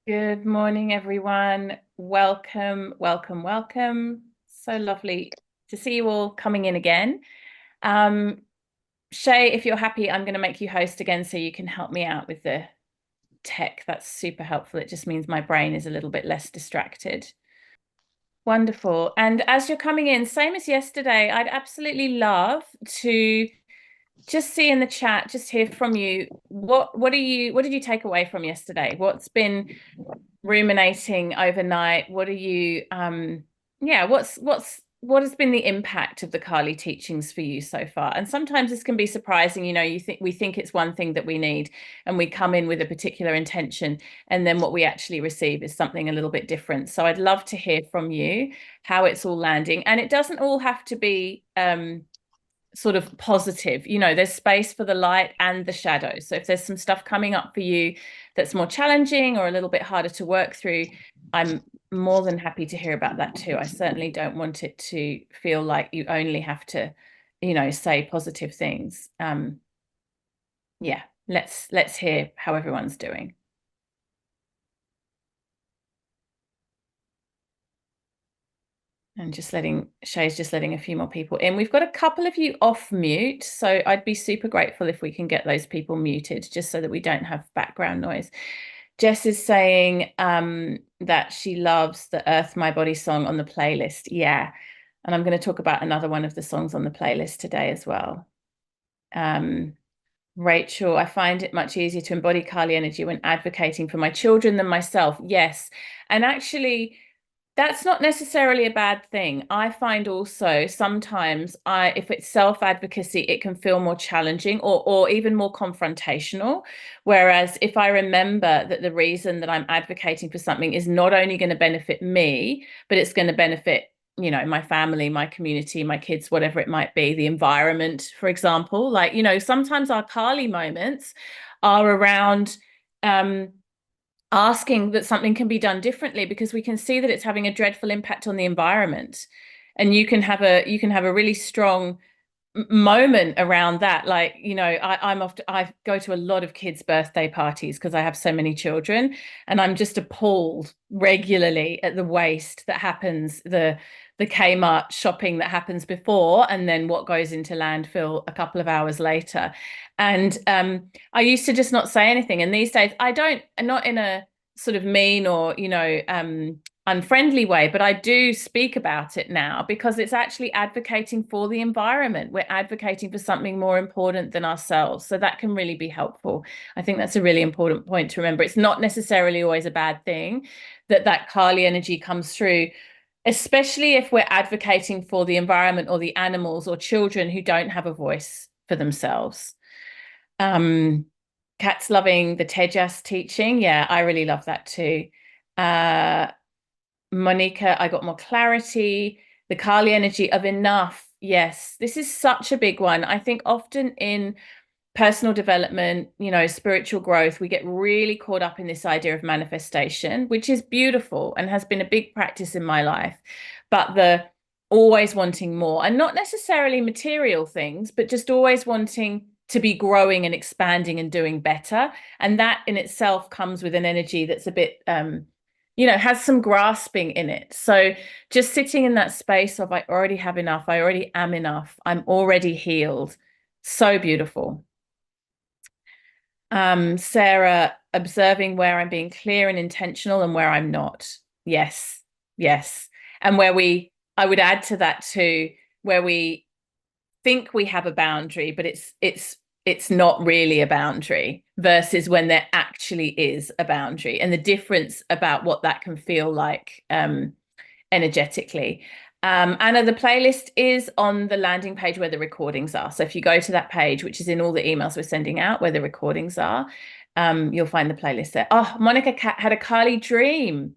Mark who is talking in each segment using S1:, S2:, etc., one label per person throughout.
S1: Good morning, everyone. Welcome, welcome, welcome. So lovely to see you all coming in again. Um, Shay, if you're happy, I'm going to make you host again so you can help me out with the tech. That's super helpful. It just means my brain is a little bit less distracted. Wonderful. And as you're coming in, same as yesterday, I'd absolutely love to just see in the chat, just hear from you. What did you take away from yesterday? What's been ruminating overnight? What are you yeah, what has been the impact of the Kali teachings for you so far? And sometimes this can be surprising, we think it's one thing that we need and we come in with a particular intention, and then what we actually receive is something a little bit different. So I'd love to hear from you how it's all landing. And it doesn't all have to be sort of positive. There's space for the light and the shadow. So if there's some stuff coming up for you that's more challenging or a little bit harder to work through, I'm more than happy to hear about that too. I certainly don't want it to feel like you only have to, say positive things. Yeah, let's hear how everyone's doing. And Shay's just letting a few more people in. We've got a couple of you off mute, so I'd be super grateful if we can get those people muted just so that we don't have background noise. Jess is saying that she loves the Earth My Body song on the playlist. Yeah. And I'm going to talk about another one of the songs on the playlist today as well. Rachel, I find it much easier to embody Kali energy when advocating for my children than myself. Yes. And actually, that's not necessarily a bad thing. I find also sometimes if it's self-advocacy, it can feel more challenging or even more confrontational. Whereas if I remember that the reason that I'm advocating for something is not only going to benefit me, but it's going to benefit, my family, my community, my kids, whatever it might be, the environment, for example. Like, sometimes our Kali moments are around asking that something can be done differently because we can see that it's having a dreadful impact on the environment. And you can have a really strong moment around that. Like, I go to a lot of kids' birthday parties because I have so many children, and I'm just appalled regularly at the waste that happens, the Kmart shopping that happens before, and then what goes into landfill a couple of hours later. And I used to just not say anything, and these days I don't, not in a sort of mean or unfriendly way, but I do speak about it now because it's actually advocating for the environment. We're advocating for something more important than ourselves. So that can really be helpful. I think that's a really important point to remember. It's not necessarily always a bad thing that Kali energy comes through, especially if we're advocating for the environment or the animals or children who don't have a voice for themselves. Kat's loving the Tejas teaching. Yeah, I really love that too. Monica, I got more clarity. The Kali energy of enough. Yes, this is such a big one. I think often in personal development, spiritual growth, we get really caught up in this idea of manifestation, which is beautiful and has been a big practice in my life. But the always wanting more, and not necessarily material things, but just always wanting to be growing and expanding and doing better. And that in itself comes with an energy that's a bit has some grasping in it. So just sitting in that space of I already have enough, I already am enough, I'm already healed. So beautiful. Sarah, observing where I'm being clear and intentional and where I'm not. Yes, yes. And I would add to that too, where we think we have a boundary, but it's not really a boundary versus when there actually is a boundary, and the difference about what that can feel like energetically. Anna, the playlist is on the landing page where the recordings are. So if you go to that page, which is in all the emails we're sending out, where the recordings are, you'll find the playlist there. Oh, Monica had a Kali dream.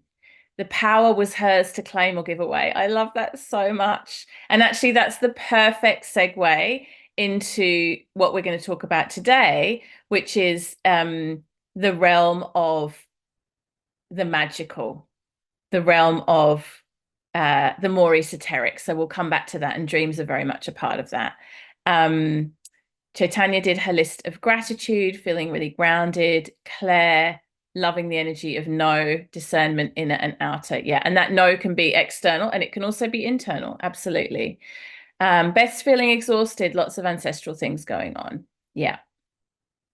S1: The power was hers to claim or give away. I love that so much. And actually, that's the perfect segue into what we're going to talk about today, which is the realm of the magical, the realm of the more esoteric. So we'll come back to that, and dreams are very much a part of that. Chaitanya did her list of gratitude, feeling really grounded. Claire, loving the energy of no, discernment, inner and outer. Yeah. And that no can be external and it can also be internal. Absolutely. Beth's feeling exhausted, lots of ancestral things going on. Yeah.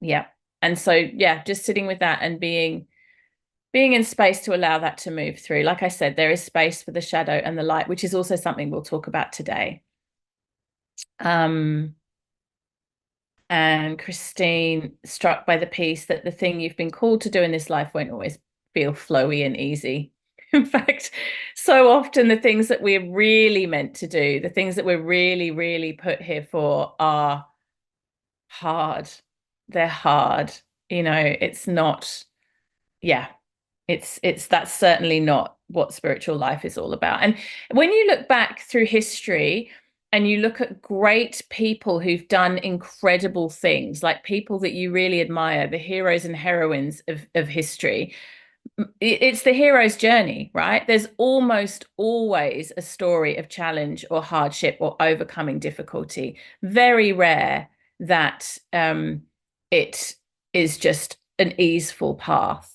S1: Yeah. And so, yeah, just sitting with that and being in space to allow that to move through. Like I said, there is space for the shadow and the light, which is also something we'll talk about today. And Christine, struck by the piece that the thing you've been called to do in this life won't always feel flowy and easy. In fact, so often the things that we're really meant to do, the things that we're really, really put here for are hard. They're hard. It's not, yeah, that's certainly not what spiritual life is all about. And when you look back through history and you look at great people who've done incredible things, like people that you really admire, the heroes and heroines of history, it's the hero's journey, right? There's almost always a story of challenge or hardship or overcoming difficulty. Very rare that it is just an easeful path.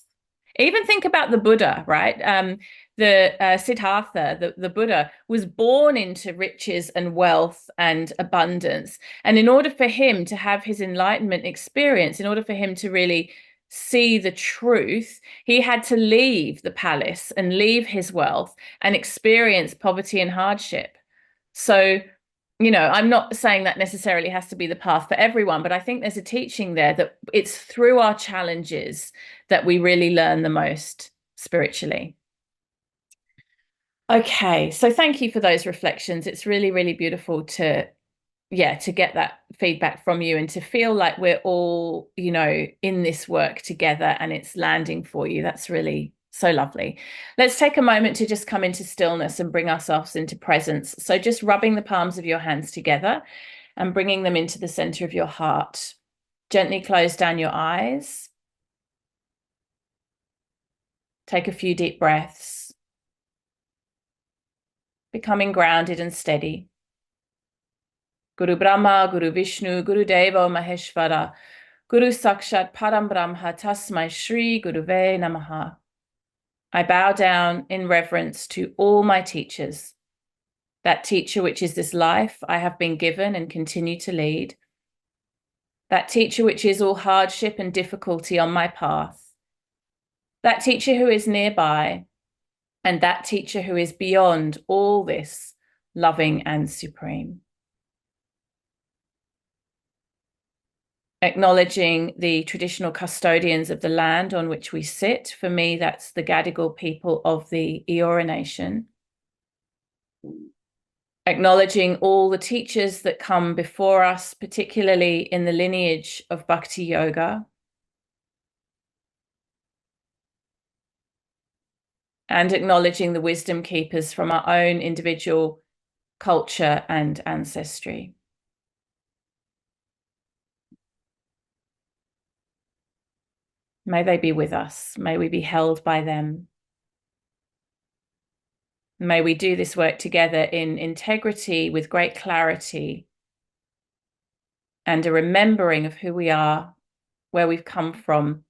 S1: Even think about the Buddha, right? The Siddhartha, the Buddha, was born into riches and wealth and abundance. And in order for him to have his enlightenment experience, in order for him to really see the truth, he had to leave the palace and leave his wealth and experience poverty and hardship. So, I'm not saying that necessarily has to be the path for everyone, but I think there's a teaching there that it's through our challenges that we really learn the most spiritually. Okay, so thank you for those reflections. It's really, really beautiful to get that feedback from you and to feel like we're all, in this work together and it's landing for you. That's really so lovely. Let's take a moment to just come into stillness and bring ourselves into presence. So just rubbing the palms of your hands together and bringing them into the center of your heart. Gently close down your eyes. Take a few deep breaths. Becoming grounded and steady. Guru Brahma, Guru Vishnu, Guru Deva Maheshvara, Guru Sakshat Param Brahma Tasmai Shri Guruve Namaha. I bow down in reverence to all my teachers, that teacher which is this life I have been given and continue to lead, that teacher which is all hardship and difficulty on my path, that teacher who is nearby, and that teacher who is beyond all this, loving and supreme. Acknowledging the traditional custodians of the land on which we sit. For me, that's the Gadigal people of the Eora Nation. Acknowledging all the teachers that come before us, particularly in the lineage of Bhakti Yoga. And acknowledging the wisdom keepers from our own individual culture and ancestry. May they be with us. May we be held by them. May we do this work together in integrity with great clarity and a remembering of who we are, where we've come from,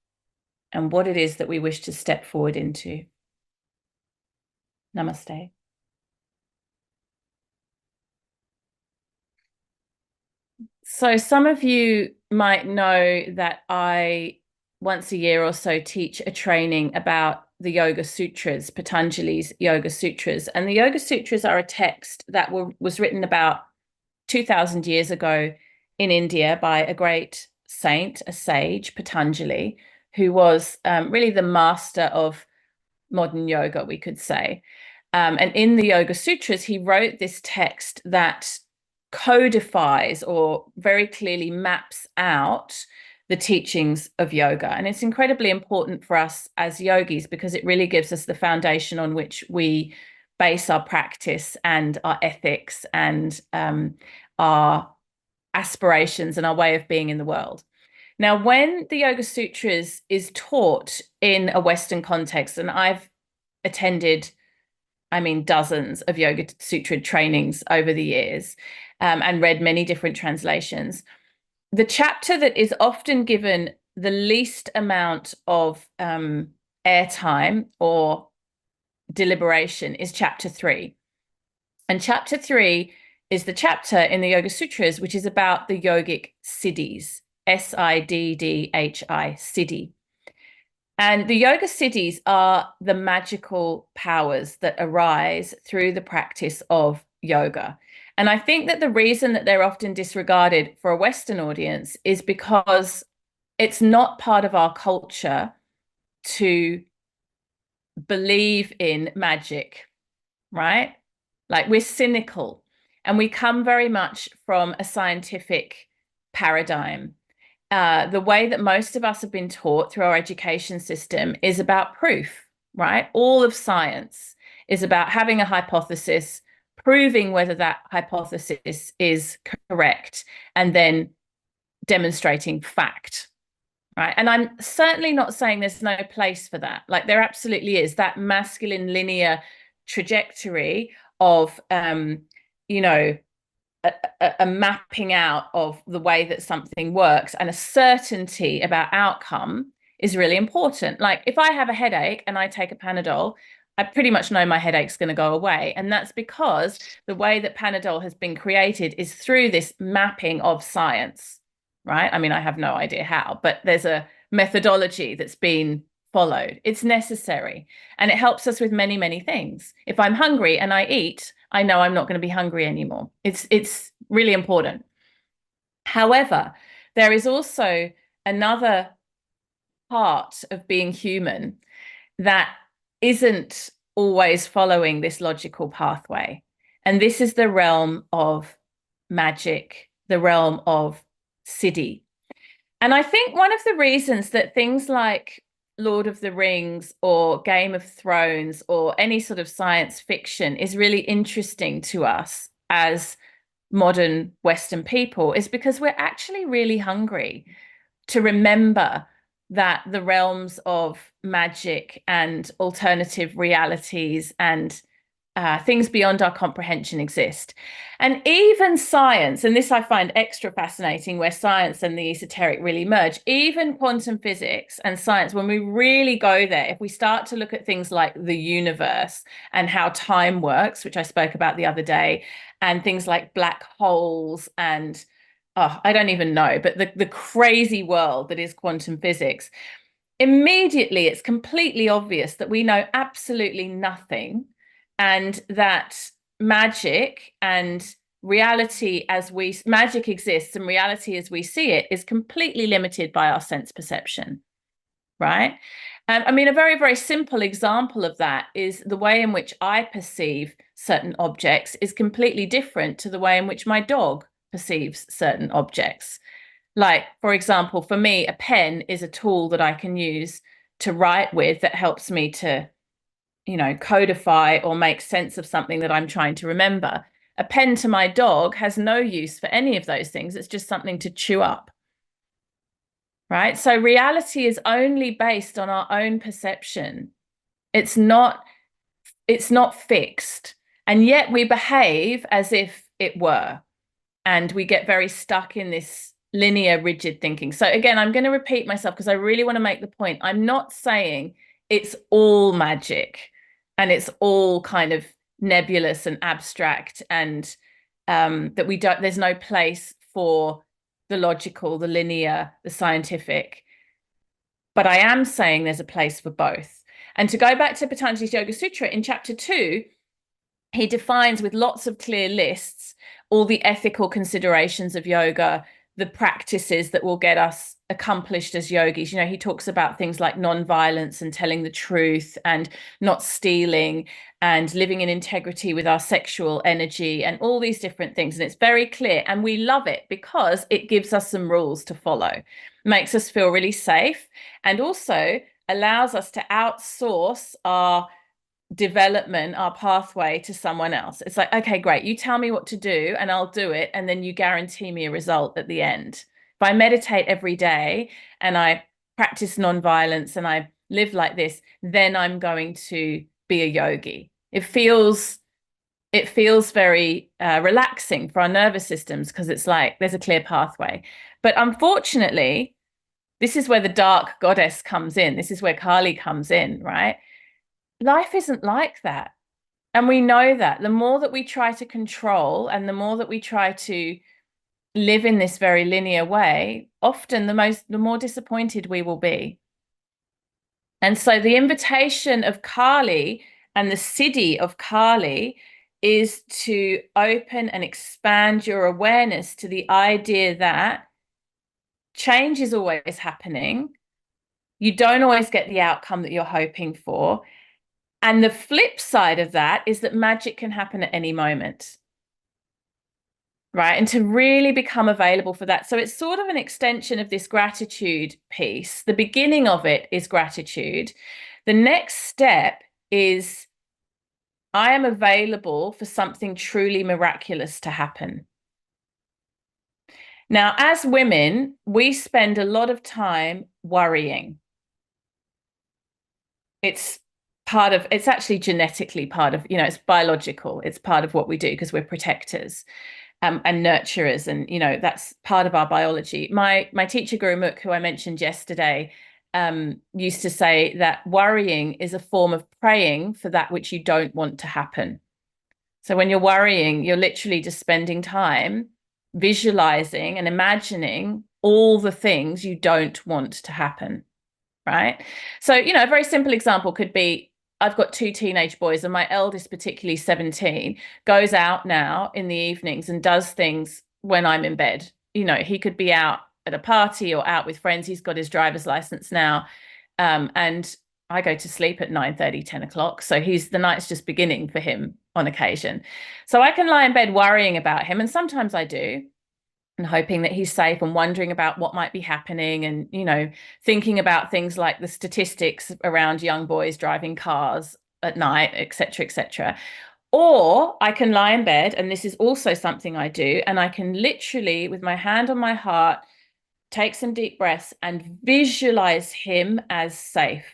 S1: and what it is that we wish to step forward into. Namaste. So some of you might know that I once a year or so teach a training about the Yoga Sutras, Patanjali's Yoga Sutras. And the Yoga Sutras are a text that was written about 2000 years ago in India by a great saint, a sage, Patanjali, who was really the master of modern yoga, we could say. And in the Yoga Sutras, he wrote this text that codifies or very clearly maps out the teachings of yoga. And it's incredibly important for us as yogis because it really gives us the foundation on which we base our practice and our ethics and our aspirations and our way of being in the world. Now, when the Yoga Sutras is taught in a Western context, and I've attended, dozens of Yoga Sutra trainings over the years and read many different translations. the chapter that is often given the least amount of airtime or deliberation is chapter 3. And chapter 3 is the chapter in the Yoga Sutras, which is about the yogic siddhis, Siddhi, siddhi. And the yoga siddhis are the magical powers that arise through the practice of yoga. And I think that the reason that they're often disregarded for a Western audience is because it's not part of our culture to believe in magic, right? Like, we're cynical, and we come very much from a scientific paradigm. The way that most of us have been taught through our education system is about proof, right? All of science is about having a hypothesis, proving whether that hypothesis is correct, and then demonstrating fact, right? And I'm certainly not saying there's no place for that. Like, there absolutely is that masculine linear trajectory of, you know, a mapping out of the way that something works, and a certainty about outcome is really important. Like, if I have a headache and I take a Panadol, I pretty much know my headache's going to go away. And that's because the way that Panadol has been created is through this mapping of science, right? I mean, I have no idea how, but there's a methodology that's been followed. It's necessary, and it helps us with many, many things. If I'm hungry and I eat, I know I'm not going to be hungry anymore. It's really important. However, there is also another part of being human that isn't always following this logical pathway. And this is the realm of magic, the realm of siddhi. And I think one of the reasons that things like Lord of the Rings or Game of Thrones or any sort of science fiction is really interesting to us as modern Western people is because we're actually really hungry to remember that the realms of magic and alternative realities and things beyond our comprehension exist. And even science, and this I find extra fascinating, where science and the esoteric really merge, even quantum physics and science, when we really go there, if we start to look at things like the universe and how time works, which I spoke about the other day, and things like black holes and, oh, I don't even know, but the crazy world that is quantum physics, immediately it's completely obvious that we know absolutely nothing, and that magic and reality magic exists and reality as we see it is completely limited by our sense perception, right? I mean, a very, very simple example of that is the way in which I perceive certain objects is completely different to the way in which my dog perceives certain objects. Like, for example, for me, a pen is a tool that I can use to write with that helps me to, codify or make sense of something that I'm trying to remember. A pen to my dog has no use for any of those things. It's just something to chew up, right? So reality is only based on our own perception. It's not fixed. And yet we behave as if it were. And we get very stuck in this linear, rigid thinking. So again, I'm going to repeat myself because I really want to make the point. I'm not saying it's all magic and it's all kind of nebulous and abstract, and that there's no place for the logical, the linear, the scientific. But I am saying there's a place for both. And to go back to Patanjali's Yoga Sutra, in chapter 2, he defines with lots of clear lists all the ethical considerations of yoga, the practices that will get us accomplished as yogis. He talks about things like non-violence and telling the truth and not stealing and living in integrity with our sexual energy and all these different things. And it's very clear. And we love it because it gives us some rules to follow, makes us feel really safe, and also allows us to outsource our development, our pathway, to someone else. It's like, okay, great, you tell me what to do and I'll do it, and then you guarantee me a result at the end. If I meditate every day and I practice non-violence and I live like this, then I'm going to be a yogi. It feels it feels very relaxing for our nervous systems because it's like there's a clear pathway. But unfortunately, this is where the dark goddess comes in. This is where Kali comes in, right? Life isn't like that. And we know that the more that we try to control and the more that we try to live in this very linear way, often the more disappointed we will be. And so the invitation of Kali and the siddhi of Kali is to open and expand your awareness to the idea that change is always happening. You don't always get the outcome that you're hoping for. And the flip side of that is that magic can happen at any moment. Right. And to really become available for that. So it's sort of an extension of this gratitude piece. The beginning of it is gratitude. The next step is I am available for something truly miraculous to happen. Now, as women, we spend a lot of time worrying. It's actually genetically part of, it's biological. It's part of what we do because we're protectors. And nurturers, and that's part of our biology. My teacher Guru who I mentioned yesterday, used to say that worrying is a form of praying for that which you don't want to happen. So when you're worrying, you're literally just spending time visualizing and imagining all the things you don't want to happen, right? So a very simple example could be I've got two teenage boys, and my eldest, particularly 17, goes out now in the evenings and does things when I'm in bed. He could be out at a party or out with friends. He's got his driver's license now. And I go to sleep at 9:30, 10 o'clock. So the night's just beginning for him on occasion. So I can lie in bed worrying about him. And sometimes I do, and hoping that he's safe and wondering about what might be happening, and thinking about things like the statistics around young boys driving cars at night, etc., etc. Or I can lie in bed, and this is also something I do, and I can literally, with my hand on my heart, take some deep breaths and visualize him as safe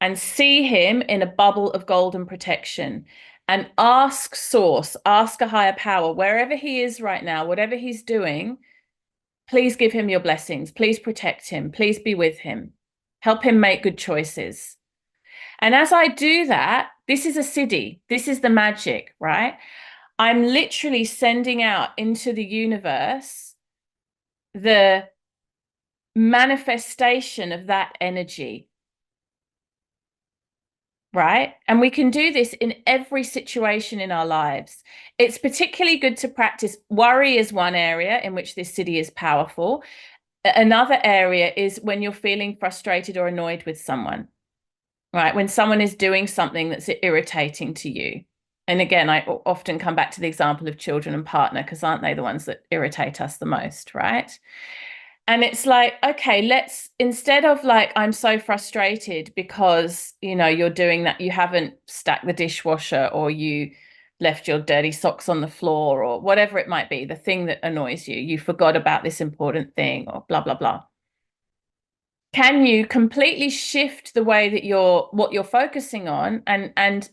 S1: and see him in a bubble of golden protection, and ask source, ask a higher power, wherever he is right now, whatever he's doing, please give him your blessings. Please protect him. Please be with him. Help him make good choices. And as I do that, this is a siddhi. This is the magic, right? I'm literally sending out into the universe the manifestation of that energy. Right? And we can do this in every situation in our lives. It's particularly good to practice. Worry is one area in which this siddhi is powerful. Another area is when you're feeling frustrated or annoyed with someone, right? When someone is doing something that's irritating to you. And again, I often come back to the example of children and partner, because aren't they the ones that irritate us the most, right? And it's like, okay, instead of like, I'm so frustrated because, you're doing that, you haven't stacked the dishwasher, or you left your dirty socks on the floor, or whatever it might be, the thing that annoys you forgot about this important thing, or blah, blah, blah. Can you completely shift the way that what you're focusing on, and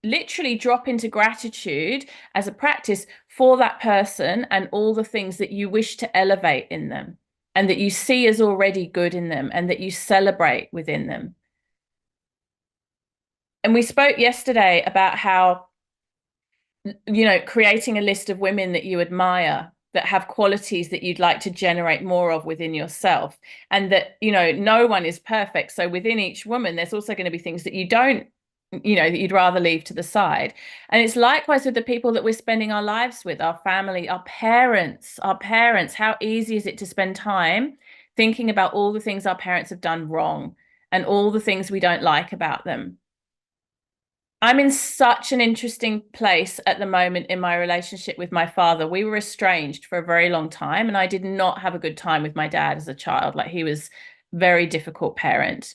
S1: literally drop into gratitude as a practice for that person and all the things that you wish to elevate in them, and that you see as already good in them, and that you celebrate within them. And we spoke yesterday about how, creating a list of women that you admire, that have qualities that you'd like to generate more of within yourself, and that, no one is perfect. So within each woman, there's also going to be things that you don't, that you'd rather leave to the side. And it's likewise with the people that we're spending our lives with, our family, our parents. How easy is it to spend time thinking about all the things our parents have done wrong and all the things we don't like about them? I'm in such an interesting place at the moment in my relationship with my father. We were estranged for a very long time, and I did not have a good time with my dad as a child. Like, he was a very difficult parent.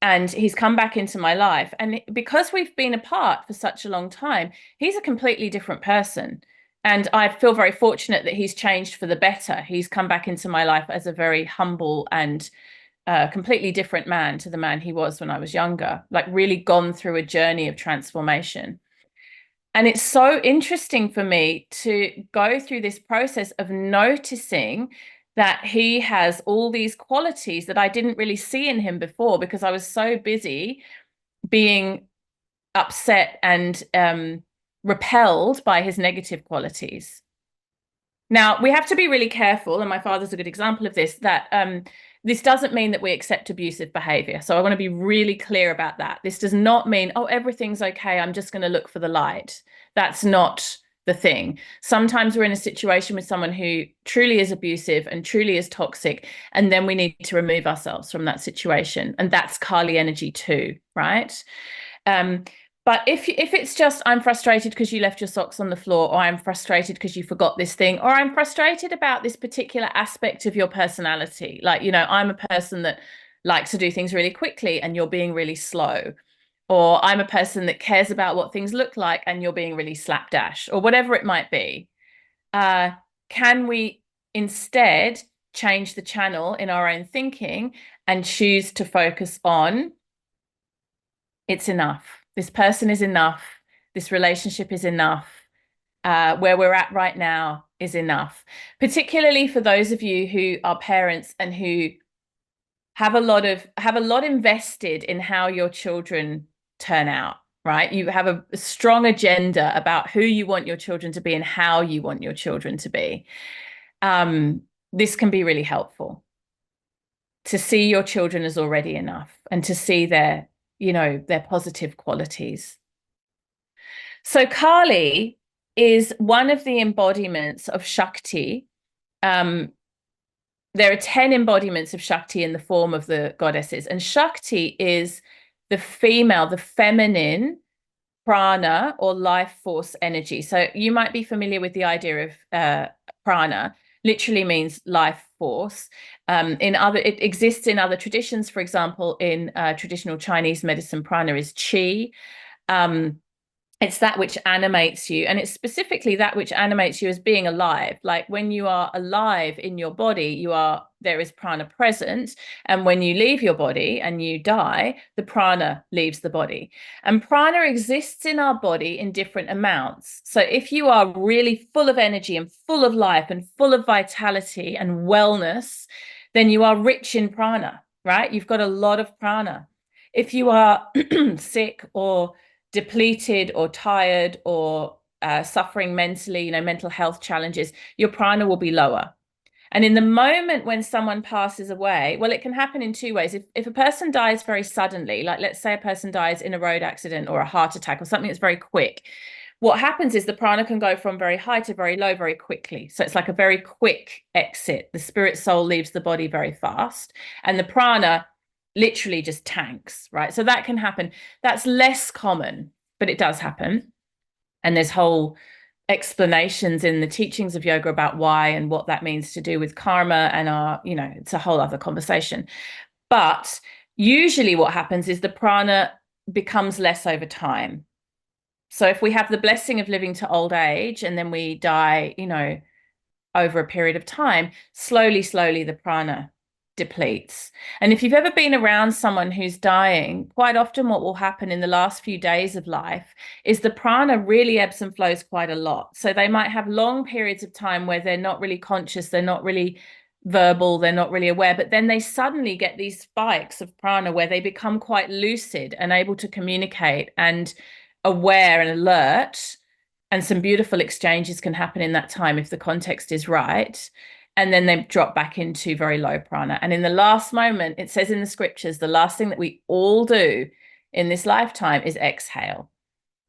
S1: And he's come back into my life. And because we've been apart for such a long time, he's a completely different person. And I feel very fortunate that he's changed for the better. He's come back into my life as a very humble and completely different man to the man he was when I was younger, like really gone through a journey of transformation. And it's so interesting for me to go through this process of noticing that he has all these qualities that I didn't really see in him before because I was so busy being upset and repelled by his negative qualities. Now, we have to be really careful, and my father's a good example of this, that this doesn't mean that we accept abusive behavior. So I want to be really clear about that. This does not mean, oh, everything's okay, I'm just going to look for the light. That's not the thing. Sometimes we're in a situation with someone who truly is abusive and truly is toxic, and then we need to remove ourselves from that situation. And that's Kali energy too, right? But if it's just, I'm frustrated because you left your socks on the floor, or I'm frustrated because you forgot this thing, or I'm frustrated about this particular aspect of your personality. Like, I'm a person that likes to do things really quickly and you're being really slow. Or I'm a person that cares about what things look like and you're being really slapdash, or whatever it might be. Can we instead change the channel in our own thinking and choose to focus on, it's enough. This person is enough. This relationship is enough. Where we're at right now is enough. Particularly for those of you who are parents and who have a lot invested in how your children turn out, right? You have a strong agenda about who you want your children to be and how you want your children to be. This can be really helpful to see your children as already enough and to see their positive qualities. So Kali is one of the embodiments of Shakti. There are 10 embodiments of Shakti in the form of the goddesses, and Shakti is the female, the feminine prana or life force energy. So you might be familiar with the idea of prana, literally means life force. It exists in other traditions. For example, in traditional Chinese medicine, prana is qi. It's that which animates you, and it's specifically that which animates you as being alive. Like when you are alive in your body, there is prana present, and when you leave your body and you die, the prana leaves the body. And prana exists in our body in different amounts. So if you are really full of energy and full of life and full of vitality and wellness, then you are rich in prana, right? You've got a lot of prana. If you are sick or depleted or tired or suffering mentally, mental health challenges, your prana will be lower. And in the moment when someone passes away, well, it can happen in two ways. If a person dies very suddenly, like let's say a person dies in a road accident or a heart attack or something that's very quick, what happens is the prana can go from very high to very low very quickly. So it's like a very quick exit. The spirit soul leaves the body very fast, and the prana literally just tanks, right? So that can happen. That's less common, but it does happen. And there's whole explanations in the teachings of yoga about why and what that means to do with karma and it's a whole other conversation. But usually what happens is the prana becomes less over time. So if we have the blessing of living to old age and then we die, over a period of time, slowly the prana depletes. And if you've ever been around someone who's dying, quite often what will happen in the last few days of life is the prana really ebbs and flows quite a lot. So they might have long periods of time where they're not really conscious, they're not really verbal, they're not really aware, but then they suddenly get these spikes of prana where they become quite lucid and able to communicate and aware and alert. And some beautiful exchanges can happen in that time if the context is right. And then they drop back into very low prana. And in the last moment, it says in the scriptures, the last thing that we all do in this lifetime is exhale.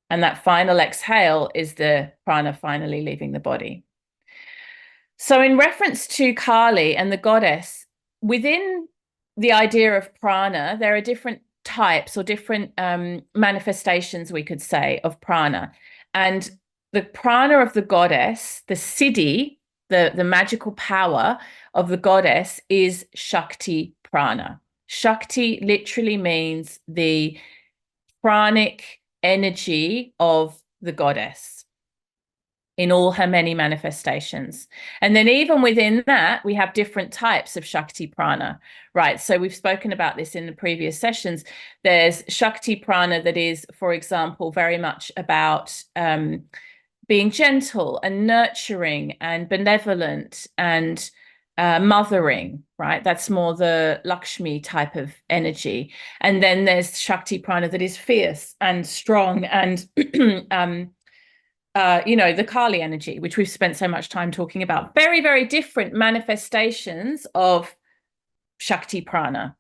S1: And that final exhale is the prana finally leaving the body. So in reference to Kali and the goddess, within the idea of prana, there are different types or different manifestations, we could say, of prana. And the prana of the goddess, the siddhi, the magical power of the goddess is Shakti prana. Shakti literally means the pranic energy of the goddess. in all her many manifestations. And then even within that, we have different types of Shakti prana, right? So we've spoken about this in the previous sessions. There's Shakti prana that is, for example, very much about being gentle and nurturing and benevolent and mothering, right? That's more the Lakshmi type of energy. And then there's Shakti prana that is fierce and strong and the Kali energy, which we've spent so much time talking about. Very, very different manifestations of Shakti prana.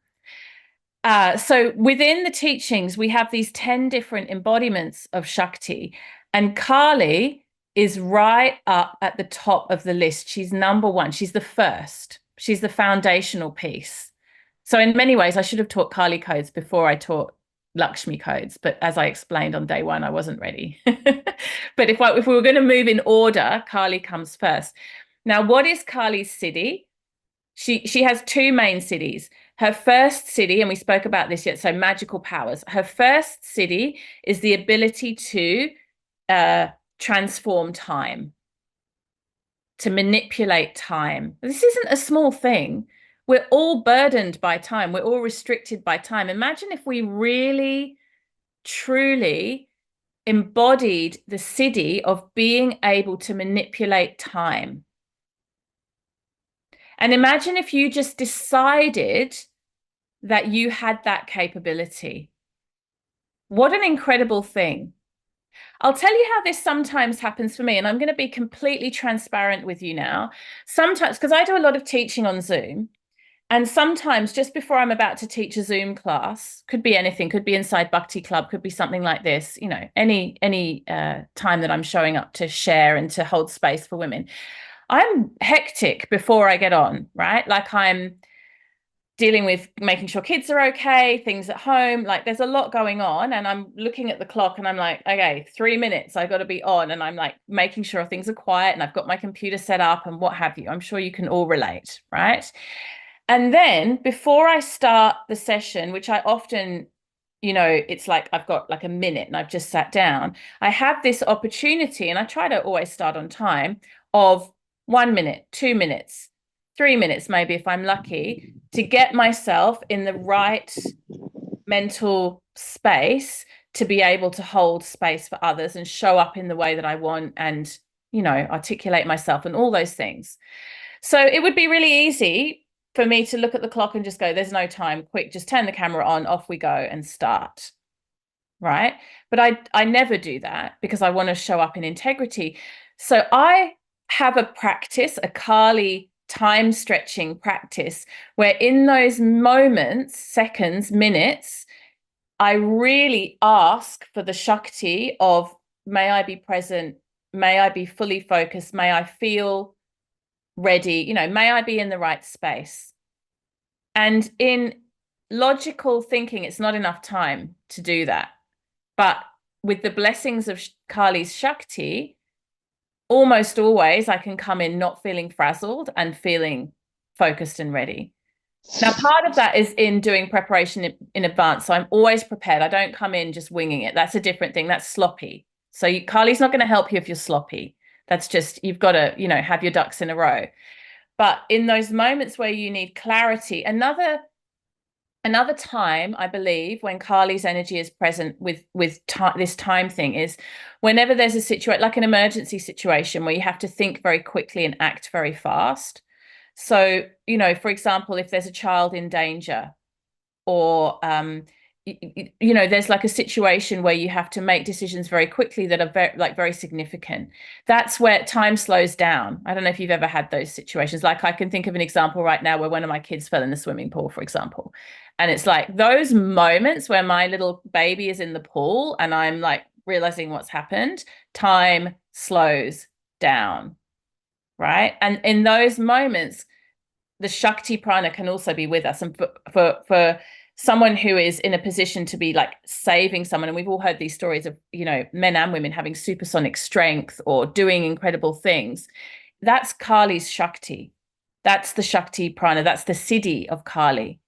S1: So within the teachings, we have these 10 different embodiments of Shakti, and Kali is right up at the top of the list. She's number one. She's the first. She's the foundational piece. So in many ways, I should have taught Kali codes before I taught Lakshmi codes, but as I explained on day one, I wasn't ready. But if we were going to move in order, Kali comes first. Now, what is Kali's siddhi? She has two main siddhis. Her first siddhi, and we spoke about this yet, so magical powers. Her first siddhi is the ability to transform time, to manipulate time. This isn't a small thing. We're all burdened by time. We're all restricted by time. Imagine if we really, truly embodied the siddhi of being able to manipulate time. And imagine if you just decided that you had that capability. What an incredible thing. I'll tell you how this sometimes happens for me, and I'm going to be completely transparent with you now. Sometimes, because I do a lot of teaching on Zoom, and sometimes just before I'm about to teach a Zoom class, could be anything, could be inside Bhakti Club, could be something like this, any time that I'm showing up to share and to hold space for women, I'm hectic before I get on, right? Like I'm dealing with making sure kids are okay, things at home, like there's a lot going on, and I'm looking at the clock and I'm like, okay, 3 minutes, I got to be on, and I'm like making sure things are quiet and I've got my computer set up and what have you. I'm sure you can all relate, right? And then before I start the session, which I often, it's like I've got like a minute and I've just sat down, I have this opportunity, and I try to always start on time, of 1 minute, 2 minutes, 3 minutes, maybe if I'm lucky, to get myself in the right mental space to be able to hold space for others and show up in the way that I want and, articulate myself and all those things. So it would be really easy for me to look at the clock and just go, there's no time, quick, just turn the camera on, off we go and start, right? But I never do that because I want to show up in integrity. So I have a practice, a Kali time stretching practice, where in those moments, seconds, minutes, I really ask for the Shakti of, may I be present, may I be fully focused, may I feel ready, may I be in the right space. And in logical thinking, it's not enough time to do that. But with the blessings of Kali's Shakti, almost always I can come in not feeling frazzled and feeling focused and ready. Now, part of that is in doing preparation in advance. So I'm always prepared. I don't come in just winging it. That's a different thing. That's sloppy. So Kali's not going to help you if you're sloppy. That's just, you've got to, have your ducks in a row. But in those moments where you need clarity, another time, I believe, when Kali's energy is present with this time thing, is whenever there's a situation, like an emergency situation, where you have to think very quickly and act very fast. So, for example, if there's a child in danger, or there's like a situation where you have to make decisions very quickly that are very significant. That's where time slows down. I don't know if you've ever had those situations. Like I can think of an example right now where one of my kids fell in the swimming pool, for example. And it's like those moments where my little baby is in the pool and I'm like realizing what's happened, time slows down, right? And in those moments, the Shakti prana can also be with us. And for someone who is in a position to be like saving someone, and we've all heard these stories of, men and women having supersonic strength or doing incredible things, that's Kali's Shakti. That's the Shakti prana. That's the siddhi of Kali.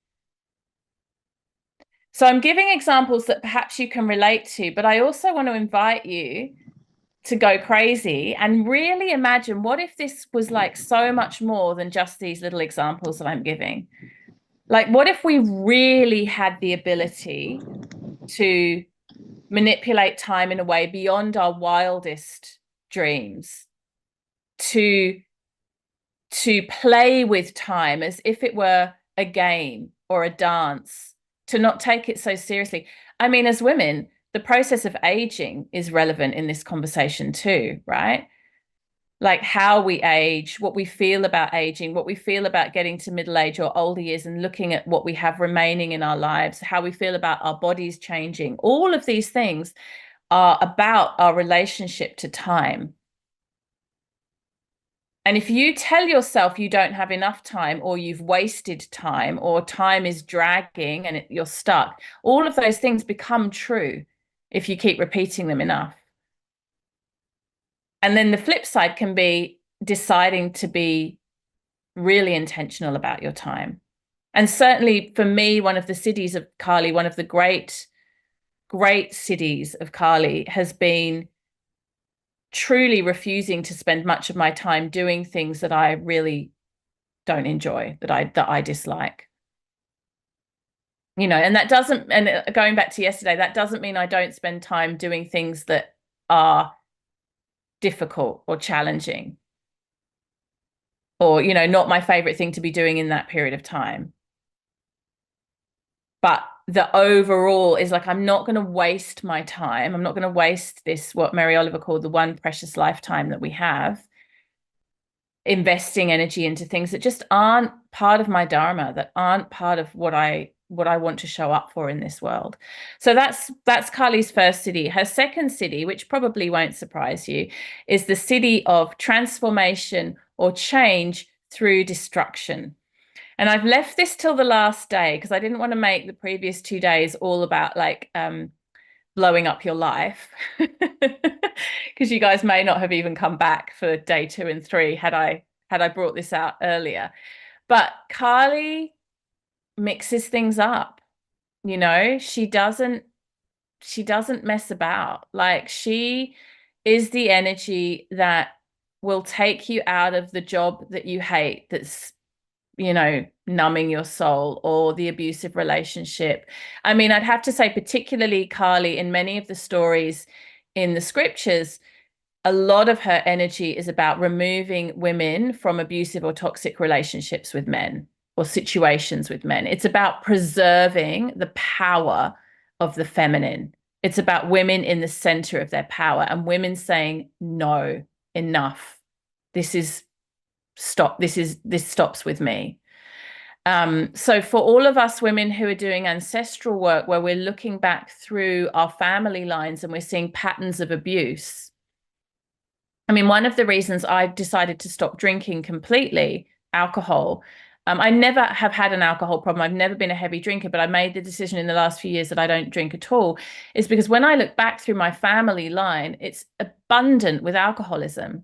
S1: So I'm giving examples that perhaps you can relate to, but I also want to invite you to go crazy and really imagine, what if this was like so much more than just these little examples that I'm giving? Like, what if we really had the ability to manipulate time in a way beyond our wildest dreams, to play with time as if it were a game or a dance, to not take it so seriously. I mean, as women, the process of aging is relevant in this conversation too, right? Like how we age, what we feel about aging, what we feel about getting to middle age or older years and looking at what we have remaining in our lives, how we feel about our bodies changing. All of these things are about our relationship to time. And if you tell yourself you don't have enough time, or you've wasted time, or time is dragging and you're stuck, all of those things become true if you keep repeating them enough. And then the flip side can be deciding to be really intentional about your time. And certainly for me, one of the siddhis of Kali, one of the great siddhis of Kali has been truly refusing to spend much of my time doing things that I really don't enjoy, that I dislike. You know, and that doesn't, and going back to yesterday, that doesn't mean I don't spend time doing things that are difficult or challenging, or, you know, not my favorite thing to be doing in that period of time. But the overall is like, I'm not going to waste my time. I'm not going to waste this, what Mary Oliver called the one precious lifetime that we have, investing energy into things that just aren't part of my dharma, that aren't part of what I want to show up for in this world. So that's Kali's first siddhi. Her second siddhi, which probably won't surprise you, is the siddhi of transformation or change through destruction. And I've left this till the last day because I didn't want to make the previous 2 days all about like blowing up your life, because you guys may not have even come back for day 2 and 3 had I brought this out earlier. But Kali mixes things up, you know. She doesn't mess about. Like, she is the energy that will take you out of the job that you hate, that's, you know, numbing your soul, or the abusive relationship. I mean, I'd have to say, particularly Kali, in many of the stories in the scriptures, a lot of her energy is about removing women from abusive or toxic relationships with men, or situations with men. It's about preserving the power of the feminine. It's about women in the center of their power, and women saying, no, enough. This stops with me. So for all of us women who are doing ancestral work, where we're looking back through our family lines and we're seeing patterns of abuse. I mean, one of the reasons I decided to stop drinking completely, alcohol, I never have had an alcohol problem. I've never been a heavy drinker, but I made the decision in the last few years that I don't drink at all, is because when I look back through my family line, it's abundant with alcoholism.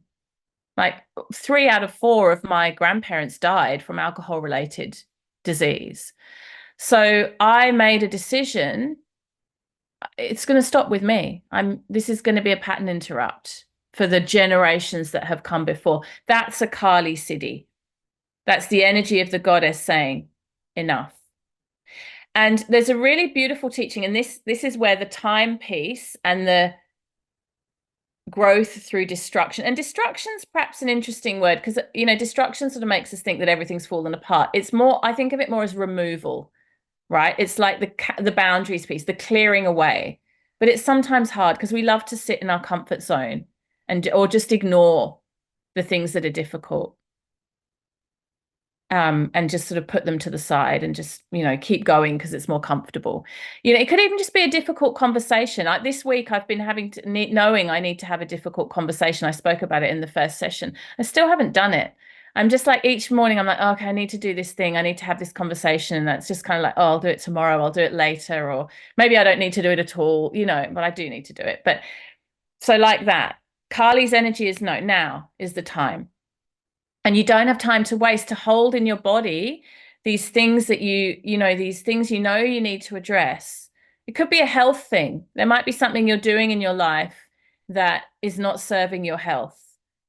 S1: Like 3 out of 4 of my grandparents died from alcohol-related disease. So I made a decision. It's going to stop with me. This is going to be a pattern interrupt for the generations that have come before. That's a Kali siddhi. That's the energy of the goddess saying, enough. And there's a really beautiful teaching, and this is where the time piece and the growth through destruction, and destruction's perhaps an interesting word, because, you know, destruction sort of makes us think that everything's fallen apart. It's more, I think of it more as removal, right? It's like the boundaries piece, the clearing away. But it's sometimes hard because we love to sit in our comfort zone or just ignore the things that are difficult. And just sort of put them to the side and just, you know, keep going because it's more comfortable. You know, it could even just be a difficult conversation. This week I've been knowing I need to have a difficult conversation. I spoke about it in the first session. I still haven't done it. I'm just like, each morning I'm like, oh, okay, I need to do this thing. I need to have this conversation. And that's just kind of like, oh, I'll do it tomorrow. I'll do it later. Or maybe I don't need to do it at all, you know, but I do need to do it. But so like that, Kali's energy is no, now is the time. And you don't have time to waste, to hold in your body these things that these things you need to address. It could be a health thing. There might be something you're doing in your life that is not serving your health,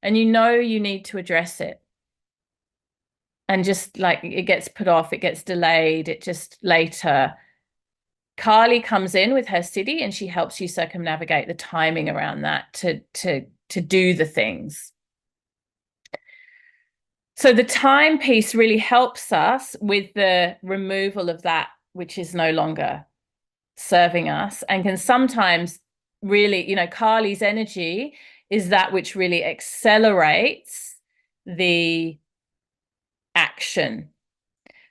S1: and you know you need to address it, and just like it gets put off, it gets delayed, it just later. Kali comes in with her siddhi and she helps you circumnavigate the timing around that to do the things. So the time piece really helps us with the removal of that which is no longer serving us, and can sometimes really, Kali's energy is that which really accelerates the action.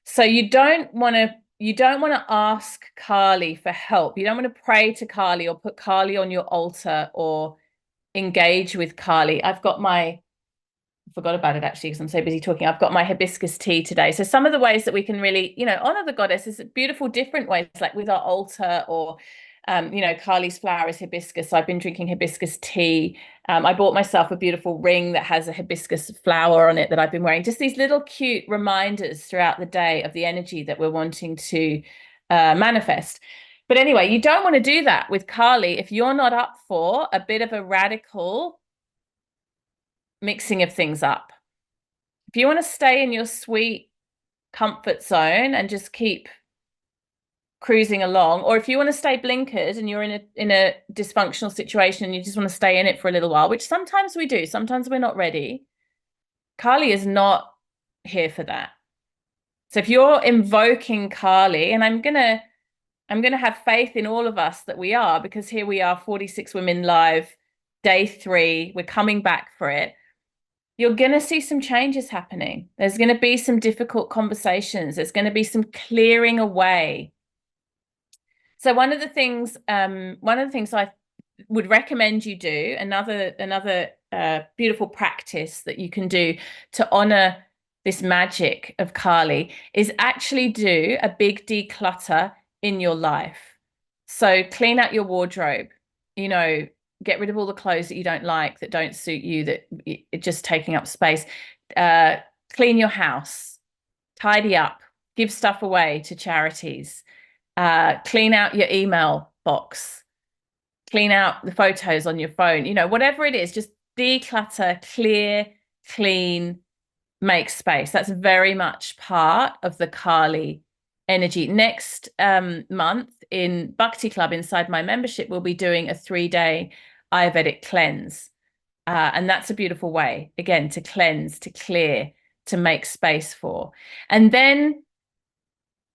S1: So you don't want to ask Kali for help. You don't want to pray to Kali or put Kali on your altar or engage with Kali. I forgot about it actually because I'm so busy talking. I've got my hibiscus tea today. So some of the ways that we can really, honor the goddess is beautiful, different ways, like with our altar or, Kali's flower is hibiscus. So I've been drinking hibiscus tea. I bought myself a beautiful ring that has a hibiscus flower on it that I've been wearing. Just these little cute reminders throughout the day of the energy that we're wanting to manifest. But anyway, you don't want to do that with Kali if you're not up for a bit of a radical mixing of things up. If you want to stay in your sweet comfort zone and just keep cruising along, or if you want to stay blinkered and you're in a dysfunctional situation and you just want to stay in it for a little while, which sometimes we do, sometimes we're not ready, Kali is not here for that. So if you're invoking Kali, and I'm gonna have faith in all of us that we are, because here we are, 46 Women Live, day 3, we're coming back for it. You're going to see some changes happening. There's going to be some difficult conversations. There's going to be some clearing away. So one of the things I would recommend you do, another beautiful practice that you can do to honor this magic of Kali, is actually do a big declutter in your life. So clean out your wardrobe, get rid of all the clothes that you don't like, that don't suit you, that are just taking up space. Clean your house, tidy up, give stuff away to charities, clean out your email box, clean out the photos on your phone, whatever it is, just declutter, clear, clean, make space. That's very much part of the Kali energy. Next month in Bhakti Club, inside my membership, we'll be doing a 3-day Ayurvedic cleanse. And that's a beautiful way, again, to cleanse, to clear, to make space for. And then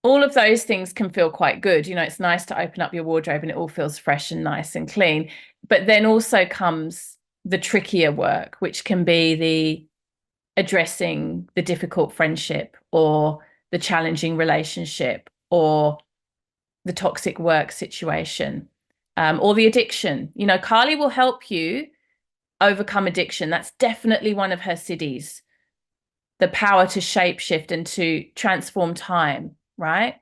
S1: all of those things can feel quite good. It's nice to open up your wardrobe and it all feels fresh and nice and clean. But then also comes the trickier work, which can be the addressing the difficult friendship or the challenging relationship or the toxic work situation, or the addiction. Kali will help you overcome addiction. That's definitely one of her siddhis, the power to shapeshift and to transform time, right?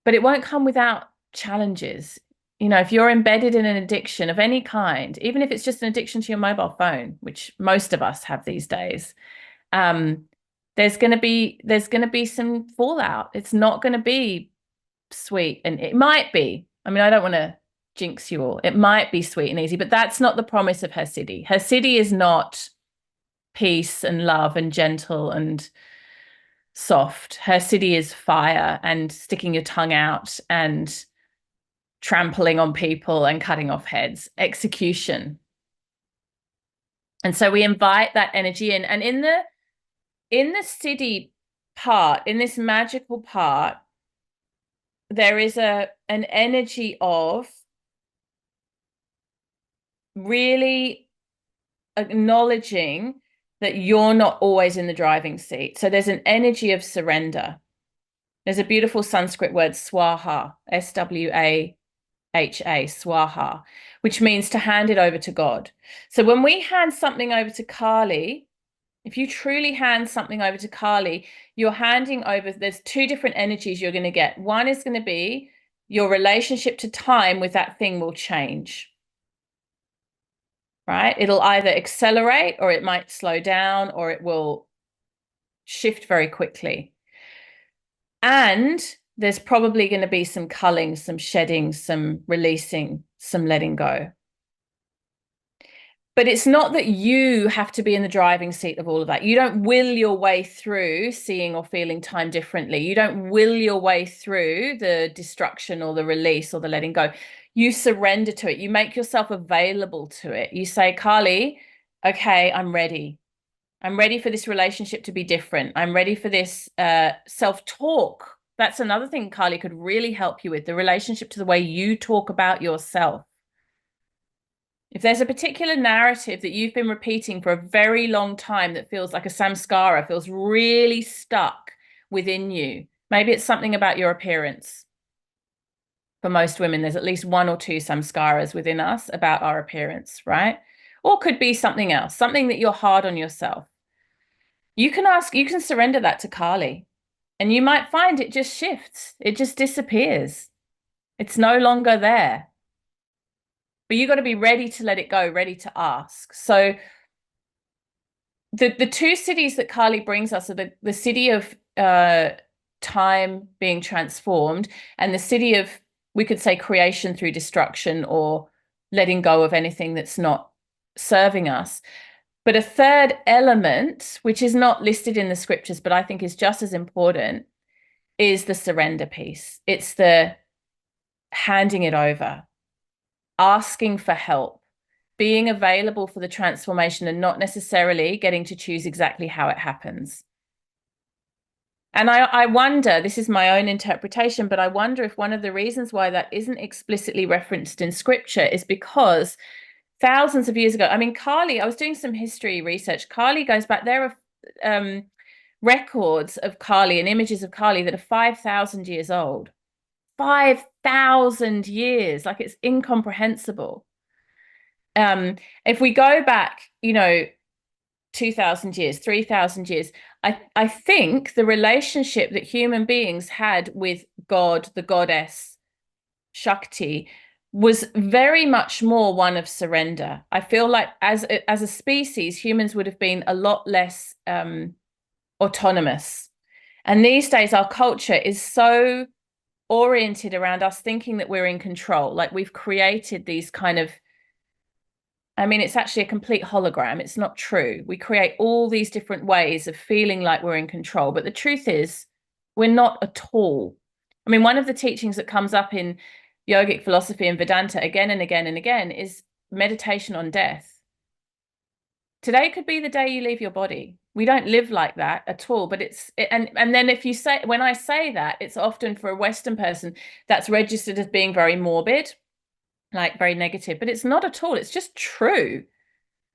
S1: But it won't come without challenges. If you're embedded in an addiction of any kind, even if it's just an addiction to your mobile phone, which most of us have these days, there's going to be some fallout. It's not going to be sweet, and it might be. I mean, I don't want to jinx you all. It might be sweet and easy, but that's not the promise of her siddhi. Her siddhi is not peace and love and gentle and soft. Her siddhi is fire and sticking your tongue out and trampling on people and cutting off heads, execution. And so we invite that energy in. And in the siddhi part, in this magical part, there is an energy of really acknowledging that you're not always in the driving seat. So there's an energy of surrender. There's a beautiful Sanskrit word, swaha, S-W-A-H-A, swaha, which means to hand it over to God. So when we hand something over to Kali, if you truly hand something over to Kali, you're handing over, there's 2 different energies you're going to get. One is going to be your relationship to time with that thing will change, right? It'll either accelerate or it might slow down or it will shift very quickly. And there's probably going to be some culling, some shedding, some releasing, some letting go. But it's not that you have to be in the driving seat of all of that. You don't will your way through seeing or feeling time differently. You don't will your way through the destruction or the release or the letting go. You surrender to it. You make yourself available to it. You say, Carly, okay, I'm ready. I'm ready for this relationship to be different. I'm ready for this self-talk. That's another thing Carly could really help you with, the relationship to the way you talk about yourself. If there's a particular narrative that you've been repeating for a very long time that feels like a samskara, feels really stuck within you, maybe it's something about your appearance. For most women, there's at least one or two samskaras within us about our appearance, right? Or could be something else, something that you're hard on yourself. You can surrender that to Kali, and you might find it just shifts. It just disappears. It's no longer there. But you got to be ready to let it go, ready to ask. So the two cities that Kali brings us are the city of time being transformed, and the city of, we could say, creation through destruction, or letting go of anything that's not serving us. But a third element, which is not listed in the scriptures, but I think is just as important, is the surrender piece. It's the handing it over, asking for help, being available for the transformation, and not necessarily getting to choose exactly how it happens. And I wonder, this is my own interpretation, but I wonder if one of the reasons why that isn't explicitly referenced in scripture is because thousands of years ago, I mean, Kali, I was doing some history research. Kali goes back, there are records of Kali and images of Kali that are 5,000 years old. 5,000 years, like it's incomprehensible. If we go back, 2,000 years, 3,000 years, I think the relationship that human beings had with God, the goddess, Shakti, was very much more one of surrender. I feel like as a species, humans would have been a lot less autonomous. And these days, our culture is so oriented around us thinking that we're in control. Like we've created these kind of, I mean, it's actually a complete hologram. It's not true. We create all these different ways of feeling like we're in control. But the truth is, we're not at all. I mean, one of the teachings that comes up in yogic philosophy and Vedanta again and again and again is meditation on death. Today could be the day you leave your body. We don't live like that at all. But and then if you say, when I say that, it's often for a Western person that's registered as being very morbid, like very negative, but it's not at all. It's just true.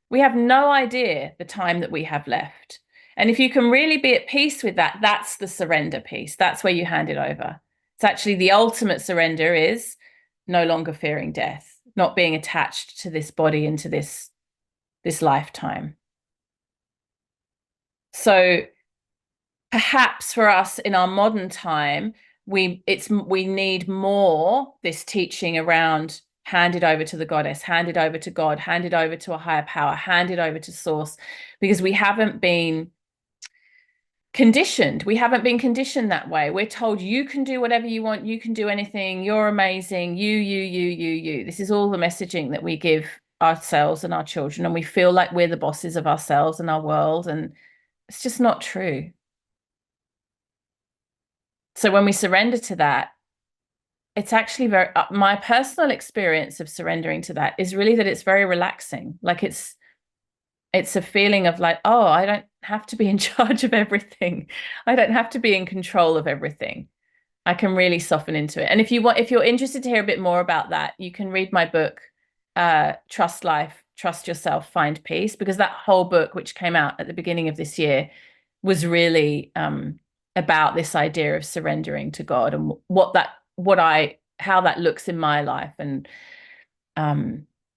S1: We have no idea the time that we have left. And if you can really be at peace with that, that's the surrender piece. That's where you hand it over. It's actually the ultimate surrender is no longer fearing death, not being attached to this body and to this lifetime. So perhaps for us in our modern time, we need more this teaching around hand it over to the goddess, hand it over to God, hand it over to a higher power, hand it over to source, because we haven't been conditioned. We haven't been conditioned that way. We're told you can do whatever you want, you can do anything, you're amazing, you. This is all the messaging that we give ourselves and our children, and we feel like we're the bosses of ourselves and our world, and it's just not true. So when we surrender to that, it's actually very, my personal experience of surrendering to that is really that it's very relaxing. Like it's a feeling of like, oh, I don't have to be in charge of everything. I don't have to be in control of everything. I can really soften into it. And if you're interested to hear a bit more about that, you can read my book, Trust Life, Trust Yourself, Find Peace, because that whole book, which came out at the beginning of this year, was really about this idea of surrendering to God and how that looks in my life, and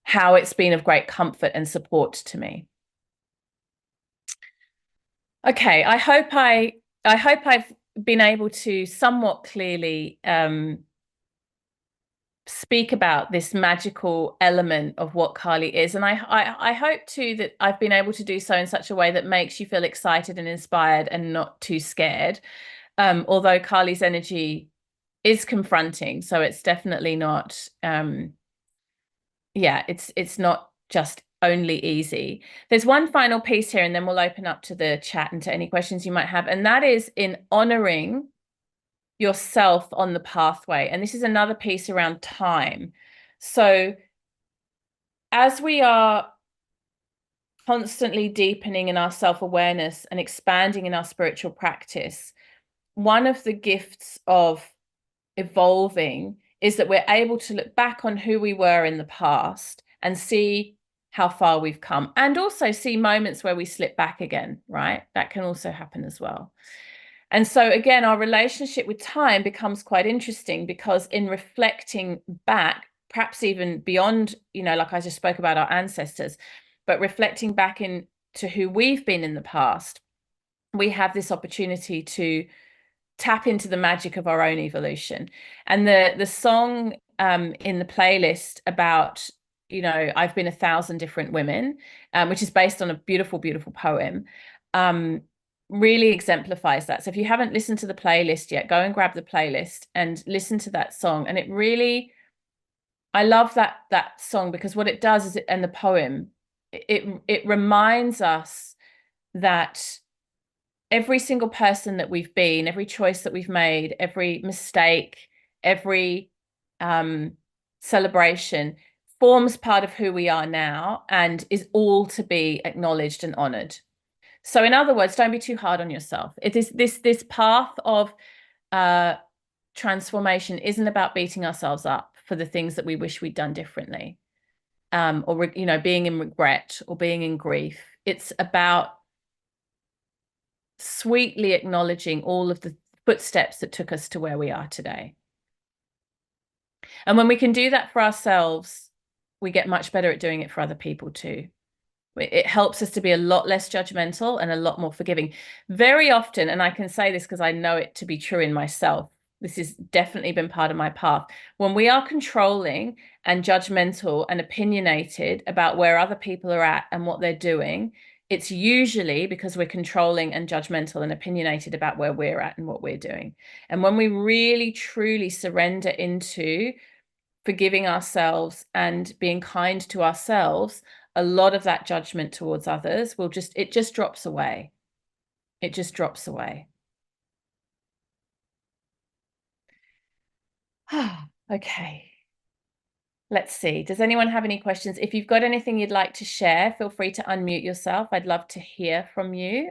S1: how it's been of great comfort and support to me. Okay, I hope I've been able to somewhat clearly speak about this magical element of what Kali is. And I hope too that I've been able to do so in such a way that makes you feel excited and inspired and not too scared. Although Kali's energy is confronting, so it's definitely not, it's not just only easy. There's one final piece here, and then we'll open up to the chat and to any questions you might have. And that is in honoring yourself on the pathway. And this is another piece around time. So as we are constantly deepening in our self-awareness and expanding in our spiritual practice, one of the gifts of evolving is that we're able to look back on who we were in the past and see how far we've come, and also see moments where we slip back again, right? That can also happen as well. And so again, our relationship with time becomes quite interesting, because in reflecting back, perhaps even beyond, like I just spoke about our ancestors, but reflecting back into who we've been in the past, we have this opportunity to tap into the magic of our own evolution. And the song in the playlist about, I've been 1,000 different women, which is based on a beautiful, beautiful poem, really exemplifies that. So if you haven't listened to the playlist yet, go and grab the playlist and listen to that song. And it really, I love that song, because what it does is, and the poem, it reminds us that every single person that we've been, every choice that we've made, every mistake, every celebration forms part of who we are now, and is all to be acknowledged and honored. So in other words, don't be too hard on yourself. It is this path of transformation isn't about beating ourselves up for the things that we wish we'd done differently, or being in regret or being in grief. It's about sweetly acknowledging all of the footsteps that took us to where we are today. And when we can do that for ourselves, we get much better at doing it for other people too. It helps us to be a lot less judgmental and a lot more forgiving. Very often, and I can say this because I know it to be true in myself, this has definitely been part of my path. When we are controlling and judgmental and opinionated about where other people are at and what they're doing, it's usually because we're controlling and judgmental and opinionated about where we're at and what we're doing. And when we really, truly surrender into forgiving ourselves and being kind to ourselves, a lot of that judgment towards others it just drops away. It just drops away. Okay. Let's see. Does anyone have any questions? If you've got anything you'd like to share, feel free to unmute yourself. I'd love to hear from you.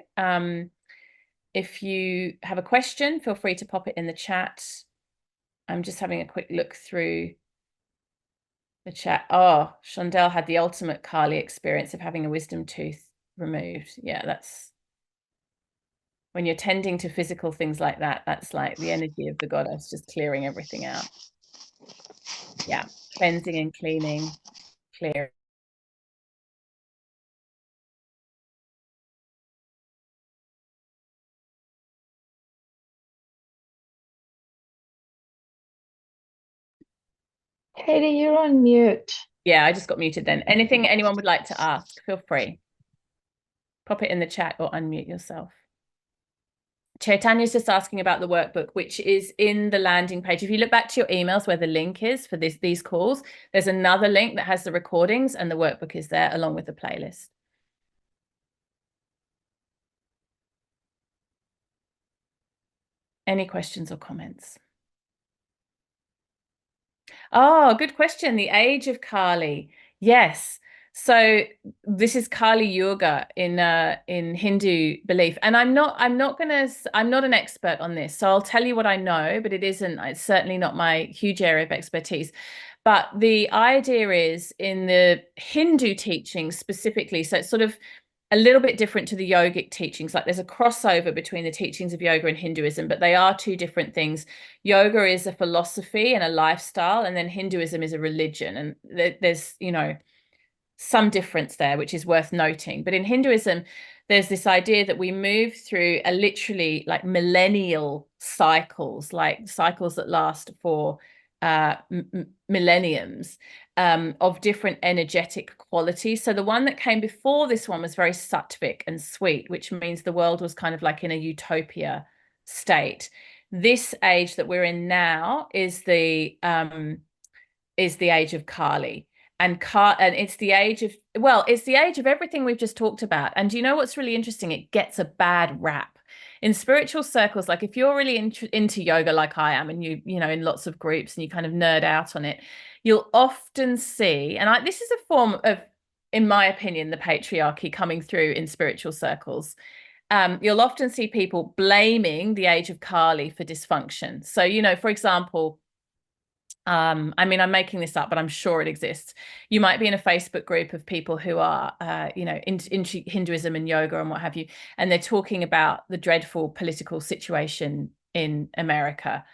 S1: If you have a question, feel free to pop it in the chat. I'm just having a quick look through the chat. Oh, Shondell had the ultimate Kali experience of having a wisdom tooth removed. Yeah, that's when you're tending to physical things like that, that's like the energy of the goddess just clearing everything out. Yeah, cleansing and cleaning, clear.
S2: Katie, you're on mute.
S1: Yeah, I just got muted then. Anything anyone would like to ask, feel free. Pop it in the chat or unmute yourself. Chaitanya's just asking about the workbook, which is in the landing page. If you look back to your emails where the link is for these calls, there's another link that has the recordings, and the workbook is there along with the playlist. Any questions or comments? Oh, good question. The age of Kali. Yes. So this is Kali Yuga in Hindu belief, and I'm not an expert on this, so I'll tell you what I know, but it's certainly not my huge area of expertise. But the idea is in the Hindu teachings specifically, so it's sort of a little bit different to the yogic teachings. Like there's a crossover between the teachings of yoga and Hinduism, but they are two different things. Yoga is a philosophy and a lifestyle, and then Hinduism is a religion. And there's, some difference there, which is worth noting. But in Hinduism, there's this idea that we move through a literally like millennial cycles, like cycles that last for millenniums, of different energetic qualities. So the one that came before this one was very sattvic and sweet, which means the world was kind of like in a utopia state. This age that we're in now is the age of Kali. and it's the age of, well, it's the age of everything we've just talked about. And you know what's really interesting? It gets a bad rap in spiritual circles. Like if you're really into yoga like I am, and you know, in lots of groups, and you kind of nerd out on it, you'll often see, and this is a form of, in my opinion, the patriarchy coming through in spiritual circles. You'll often see people blaming the age of Kali for dysfunction. So, you know, for example, I mean, I'm making this up, but I'm sure it exists. You might be in a Facebook group of people who are, you know, into Hinduism and yoga and what have you, and they're talking about the dreadful political situation in America,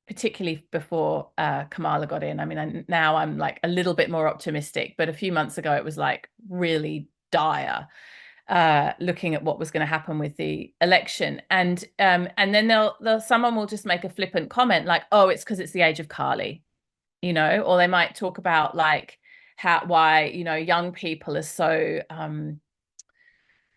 S1: particularly before Kamala got in. I mean, now I'm like a little bit more optimistic, but a few months ago it was like really dire, looking at what was going to happen with the election. And then someone will just make a flippant comment like, oh, it's because it's the age of Kali, you know, or they might talk about like why, you know, young people are so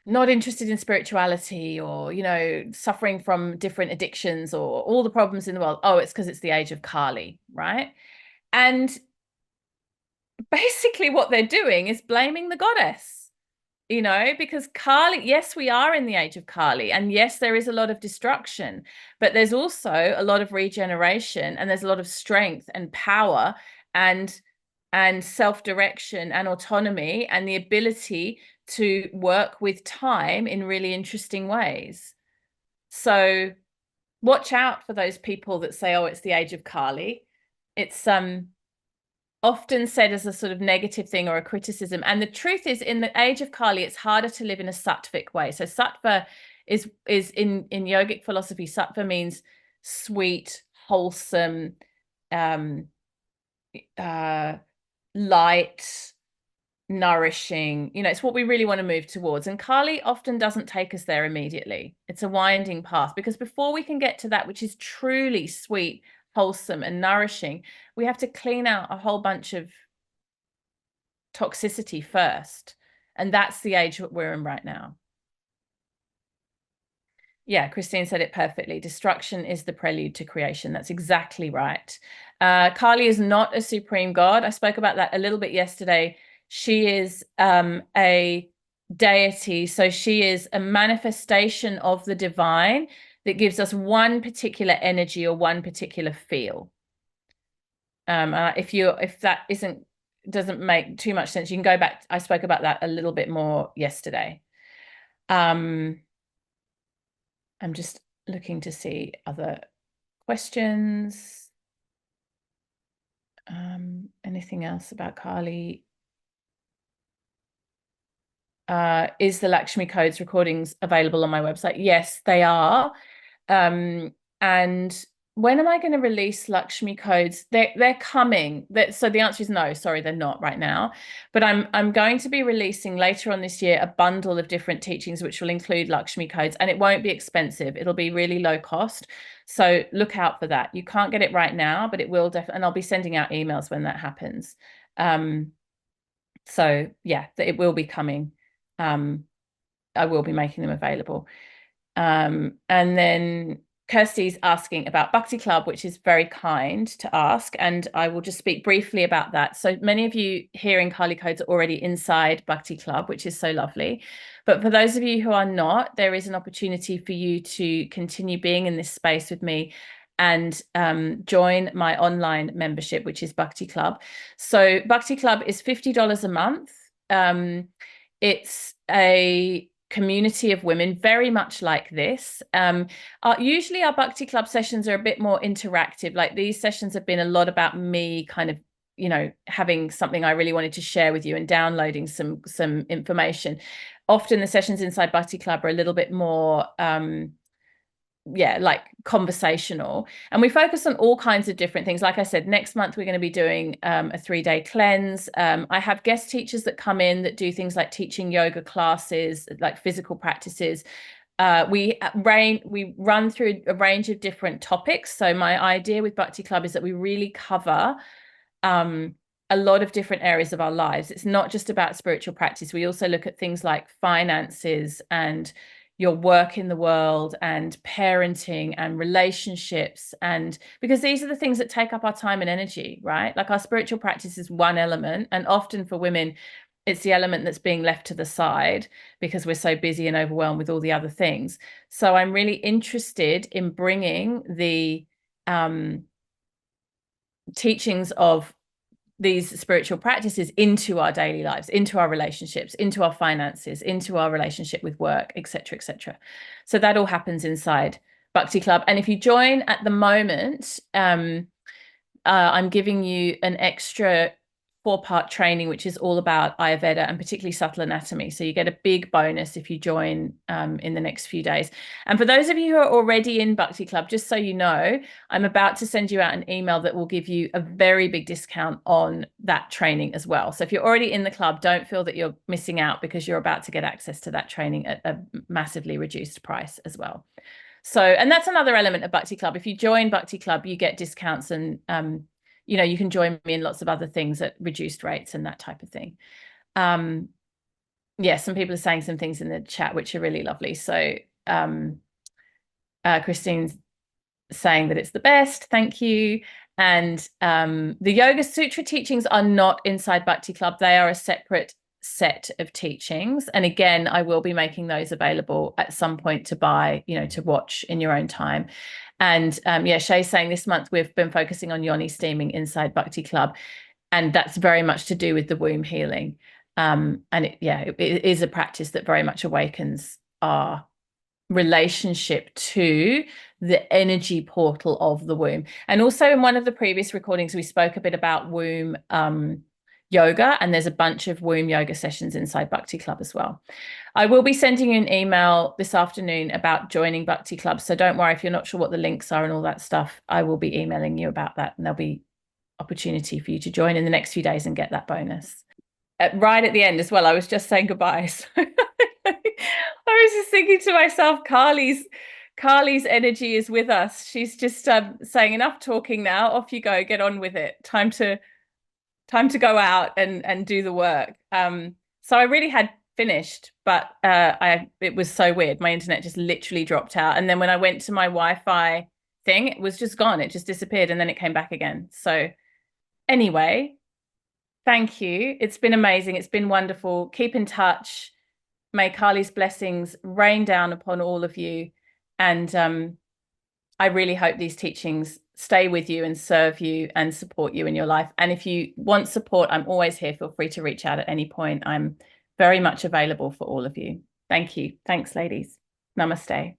S1: not interested in spirituality, or, you know, suffering from different addictions or all the problems in the world. Oh, it's because it's the age of Kali, right? And basically what they're doing is blaming the goddess, you know, because Kali, yes, we are in the age of Kali, and yes, there is a lot of destruction, but there's also a lot of regeneration, and there's a lot of strength and power and self-direction and autonomy and the ability to work with time in really interesting ways. So watch out for those people that say, oh, it's the age of Kali. It's often said as a sort of negative thing or a criticism. And the truth is, in the age of Kali, it's harder to live in a sattvic way. So sattva is in yogic philosophy, sattva means sweet, wholesome, light, nourishing. You know, it's what we really want to move towards. And Kali often doesn't take us there immediately. It's a winding path, because before we can get to that which is truly sweet, wholesome and nourishing, we have to clean out a whole bunch of toxicity first. And that's the age that we're in right now. Yeah, Christine said it perfectly. Destruction is the prelude to creation. That's exactly right. Kali is not a supreme god. I spoke about that a little bit yesterday. She is a deity. So she is a manifestation of the divine that gives us one particular energy or one particular feel. If that doesn't make too much sense, you can go back. I spoke about that a little bit more yesterday. I'm just looking to see other questions. Anything else about Kali? Is the Lakshmi Codes recordings available on my website? Yes, they are. And when am I going to release Lakshmi Codes? They're coming. So the answer is no. Sorry, they're not right now. But I'm going to be releasing later on this year a bundle of different teachings which will include Lakshmi Codes, and it won't be expensive. It'll be really low cost. So look out for that. You can't get it right now, but it will definitely, and I'll be sending out emails when that happens. So yeah, it will be coming. I will be making them available. And then Kirsty's asking about Bhakti Club, which is very kind to ask, and I will just speak briefly about that. So many of you here in Kali Codes are already inside Bhakti Club, which is so lovely. But for those of you who are not, there is an opportunity for you to continue being in this space with me and join my online membership, which is Bhakti Club. So Bhakti Club is $50 a month. It's a community of women very much like this. Usually our Bhakti Club sessions are a bit more interactive. Like these sessions have been a lot about me kind of, you know, having something I really wanted to share with you and downloading some information. Often the sessions inside Bhakti Club are a little bit more like conversational, and we focus on all kinds of different things. Like I said, next month we're going to be doing a 3-day cleanse. I have guest teachers that come in that do things like teaching yoga classes, like physical practices. We run through a range of different topics. So my idea with Bhakti Club is that we really cover a lot of different areas of our lives. It's not just about spiritual practice. We also look at things like finances and your work in the world and parenting and relationships, and because these are the things that take up our time and energy, right? Like our spiritual practice is one element, and often for women it's the element that's being left to the side because we're so busy and overwhelmed with all the other things. So I'm really interested in bringing the teachings of these spiritual practices into our daily lives, into our relationships, into our finances, into our relationship with work, etc., etc. So that all happens inside Bhakti Club. And if you join at the moment, I'm giving you an extra 4-part training, which is all about Ayurveda and particularly subtle anatomy. So you get a big bonus if you join in the next few days. And for those of you who are already in Bhakti Club, just so you know, I'm about to send you out an email that will give you a very big discount on that training as well. So if you're already in the club, don't feel that you're missing out because you're about to get access to that training at a massively reduced price as well. So, and that's another element of Bhakti Club. If you join Bhakti Club, you get discounts and, you can join me in lots of other things at reduced rates and that type of thing. Yeah, some people are saying some things in the chat, which are really lovely. So Christine's saying that it's the best. Thank you. And the Yoga Sutra teachings are not inside Bhakti Club. They are a separate set of teachings. And again, I will be making those available at some point to buy, to watch in your own time. And Shay's saying this month we've been focusing on yoni steaming inside Bhakti Club. And that's very much to do with the womb healing. And it is a practice that very much awakens our relationship to the energy portal of the womb. And also in one of the previous recordings, we spoke a bit about womb yoga, and there's a bunch of womb yoga sessions inside Bhakti Club as well. I will be sending you an email this afternoon about joining Bhakti Club. So don't worry if you're not sure what the links are and all that stuff. I will be emailing you about that, and there'll be opportunity for you to join in the next few days and get that bonus. Right at the end as well, I was just saying goodbye. So I was just thinking to myself, Carly's energy is with us. She's just saying enough talking now. Off you go. Get on with it. Time to go out and do the work. So I really had finished, but it was so weird. My internet just literally dropped out, and then when I went to my Wi-Fi thing, it was just gone. It just disappeared, and then it came back again. So anyway, thank you. It's been amazing. It's been wonderful. Keep in touch. May Kali's blessings rain down upon all of you. And I really hope these teachings stay with you and serve you and support you in your life. And if you want support, I'm always here. Feel free to reach out at any point. I'm very much available for all of you. Thank you. Thanks, ladies. Namaste.